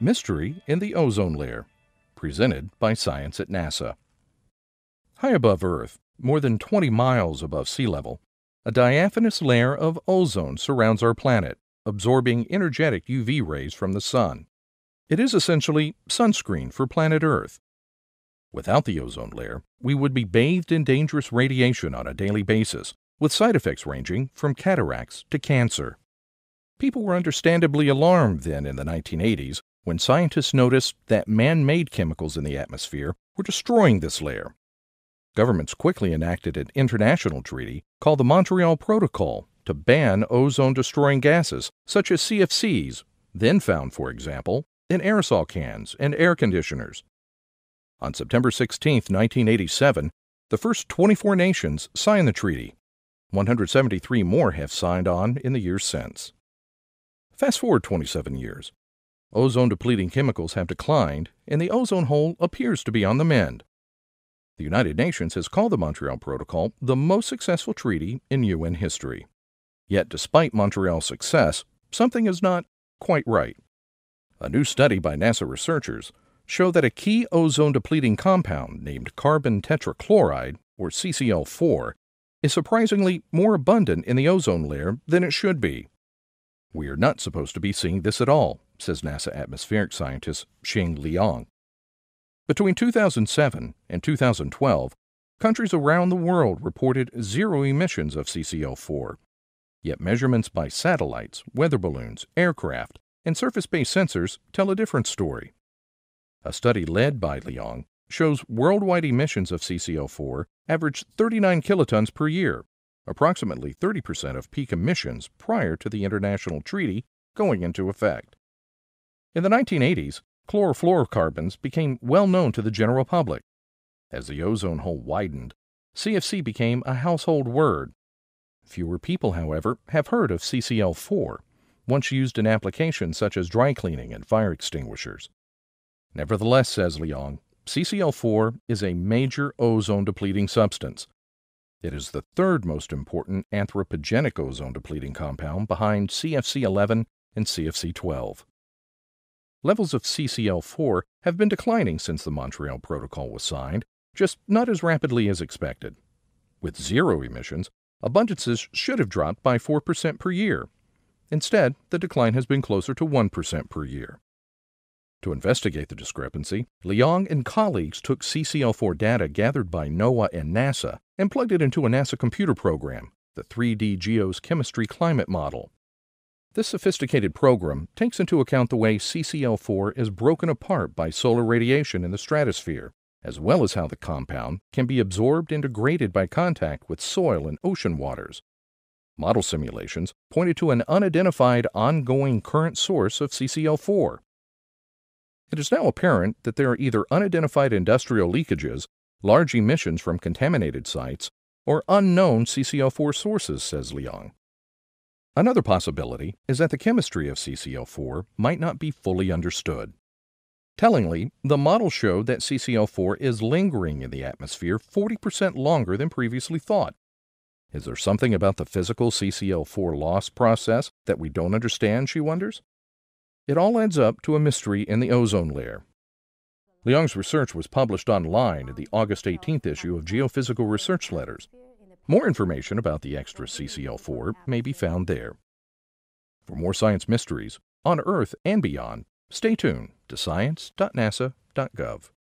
Mystery in the Ozone Layer, presented by Science at NASA. High above Earth, more than 20 miles above sea level, a diaphanous layer of ozone surrounds our planet, absorbing energetic UV rays from the sun. It is essentially sunscreen for planet Earth. Without the ozone layer, we would be bathed in dangerous radiation on a daily basis, with side effects ranging from cataracts to cancer. People were understandably alarmed then in the 1980s when scientists noticed that man-made chemicals in the atmosphere were destroying this layer. Governments quickly enacted an international treaty called the Montreal Protocol to ban ozone-destroying gases such as CFCs, then found, for example, in aerosol cans and air conditioners. On September 16, 1987, the first 24 nations signed the treaty. 173 more have signed on in the years since. Fast forward 27 years. Ozone-depleting chemicals have declined, and the ozone hole appears to be on the mend. The United Nations has called the Montreal Protocol the most successful treaty in UN history. Yet, despite Montreal's success, something is not quite right. A new study by NASA researchers showed that a key ozone-depleting compound named carbon tetrachloride, or CCl4, is surprisingly more abundant in the ozone layer than it should be. We are not supposed to be seeing this at all, says NASA atmospheric scientist Xing Liang. Between 2007 and 2012, countries around the world reported zero emissions of CCl4. Yet measurements by satellites, weather balloons, aircraft, and surface-based sensors tell a different story. A study led by Liang shows worldwide emissions of CCl4 averaged 39 kilotons per year, approximately 30% of peak emissions prior to the international treaty going into effect. In the 1980s, chlorofluorocarbons became well known to the general public. As the ozone hole widened, CFC became a household word. Fewer people, however, have heard of CCl4, once used in applications such as dry cleaning and fire extinguishers. Nevertheless, says Liang, CCl4 is a major ozone-depleting substance. It is the third most important anthropogenic ozone-depleting compound behind CFC11 and CFC12. Levels of CCl4 have been declining since the Montreal Protocol was signed, just not as rapidly as expected. With zero emissions, abundances should have dropped by 4% per year. Instead, the decline has been closer to 1% per year. To investigate the discrepancy, Liang and colleagues took CCl4 data gathered by NOAA and NASA and plugged it into a NASA computer program, the 3D GEOS Chemistry Climate Model. This sophisticated program takes into account the way CCl4 is broken apart by solar radiation in the stratosphere, as well as how the compound can be absorbed and degraded by contact with soil and ocean waters. Model simulations pointed to an unidentified ongoing current source of CCl4. It is now apparent that there are either unidentified industrial leakages, large emissions from contaminated sites, or unknown CCl4 sources, says Liang. Another possibility is that the chemistry of CCl4 might not be fully understood. Tellingly, the model showed that CCl4 is lingering in the atmosphere 40% longer than previously thought. Is there something about the physical CCl4 loss process that we don't understand, she wonders? It all adds up to a mystery in the ozone layer. Liang's research was published online in the August 18th issue of Geophysical Research Letters. More information about the extra CCl4 may be found there. For more science mysteries, on Earth and beyond, stay tuned to science.nasa.gov.